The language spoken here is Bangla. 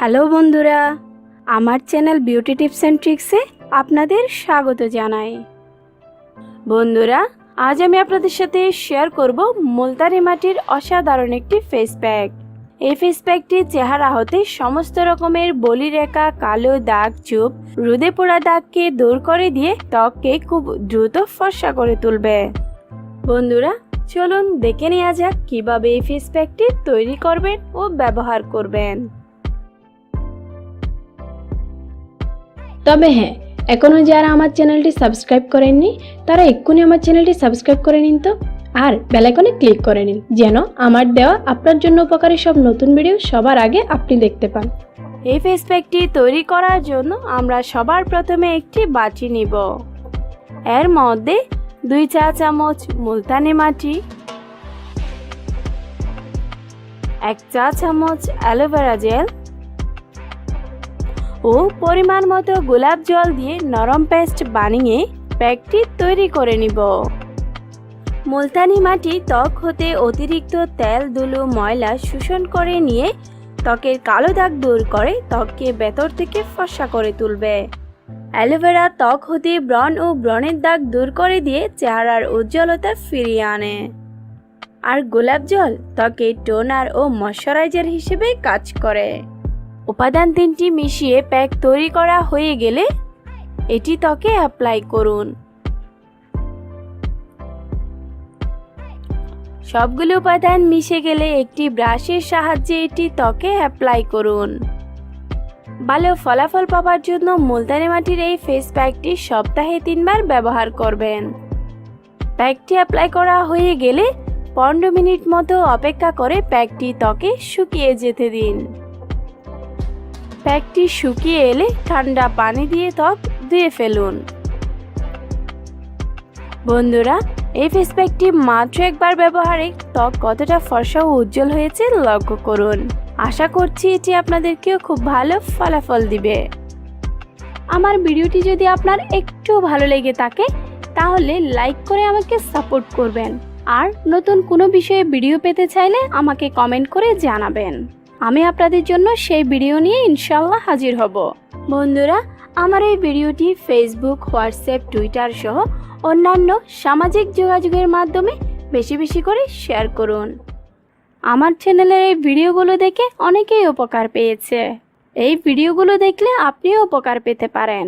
হ্যালো বন্ধুরা, আমার চ্যানেল বিউটি টিপস অ্যান্ড ট্রিক্সে আপনাদের স্বাগত জানাই। বন্ধুরা, আজ আমি আপনাদের সাথে শেয়ার করব মুলতানি মাটির অসাধারণ একটি ফেস প্যাক। এই ফেস প্যাকটি চেহারা হতে সমস্ত রকমের বলিরেখা, কালো দাগ, চুপ, রোদে পোড়া দাগকে দূর করে দিয়ে ত্বককে খুব দ্রুত ফর্সা করে তুলবে। বন্ধুরা, চলুন দেখে নেওয়া যাক কিভাবে এই ফেস প্যাকটি তৈরি করবেন ও ব্যবহার করবেন। তবে হ্যাঁ, এখনও যারা আমার চ্যানেলটি সাবস্ক্রাইব করেননি তারা এক্ষুনি আমার চ্যানেলটি সাবস্ক্রাইব করে নিন তো, আর বেল আইকনে ক্লিক করে নিন যেন আমার দেওয়া আপনার জন্য উপকারী সব নতুন ভিডিও সবার আগে আপনি দেখতে পান। এই ফেস প্যাকটি তৈরি করার জন্য আমরা সবার প্রথমে একটি বাটি নিব। এর মধ্যে 2 চা চামচ মুলতানি মাটি, 1 চা চামচ অ্যালোভেরা জেল ও পরিমাণ মতো গোলাপ জল দিয়ে নরম পেস্ট বানিয়ে প্যাকটি তৈরি করে নিব। মুলতানি মাটি ত্বক হতে অতিরিক্ত তেল, ধুলো, ময়লা শোষণ করে নিয়ে ত্বকের কালো দাগ দূর করে ত্বককে ভেতর থেকে ফর্সা করে তুলবে। অ্যালোভেরা ত্বক হতে ব্রণ ও ব্রণের দাগ দূর করে দিয়ে চেহারার উজ্জ্বলতা ফিরিয়ে আনে। আর গোলাপ জল ত্বকের টোনার ও ময়শ্চারাইজার হিসেবে কাজ করে। উপাদান 3টি মিশিয়ে প্যাক তৈরি করা হয়ে গেলে এটি ত্বকে অ্যাপ্লাই করুন। সবগুলো উপাদান মিশে গেলে একটি ব্রাশের সাহায্যে এটি ত্বকে অ্যাপ্লাই করুন। ভালো ফলাফল পাওয়ার জন্য মুলতানি মাটির এই ফেস প্যাকটি সপ্তাহে 3 বার ব্যবহার করবেন। প্যাকটি অ্যাপ্লাই করা হয়ে গেলে 15 মিনিট মতো অপেক্ষা করে প্যাকটি ত্বকে শুকিয়ে যেতে দিন। প্যাকটি শুকিয়ে এলে ঠান্ডা পানি দিয়ে ত্বক ধুয়ে ফেলুন। বন্ধুরা, এই ফেস প্যাকটি মাত্র একবার ব্যবহারে ত্বক কতটা ফর্সা ও উজ্জ্বল হয়েছে লক্ষ্য করুন। আশা করছি এটি আপনাদেরকেও খুব ভালো ফলাফল দিবে। আমার ভিডিওটি যদি আপনার একটু ভালো লেগে থাকে তাহলে লাইক করে আমাকে সাপোর্ট করবেন, আর নতুন কোনো বিষয়ে ভিডিও পেতে চাইলে আমাকে কমেন্ট করে জানাবেন। আমি আপনাদের জন্য সেই ভিডিও নিয়ে ইনশাআল্লাহ হাজির হব। বন্ধুরা, আমার এই ভিডিওটি ফেসবুক, হোয়াটসঅ্যাপ, টুইটার সহ অন্যান্য সামাজিক যোগাযোগের মাধ্যমে বেশি বেশি করে শেয়ার করুন। আমার চ্যানেলের এই ভিডিওগুলো দেখে অনেকেই উপকার পেয়েছে। এই ভিডিওগুলো দেখলে আপনিও উপকার পেতে পারেন।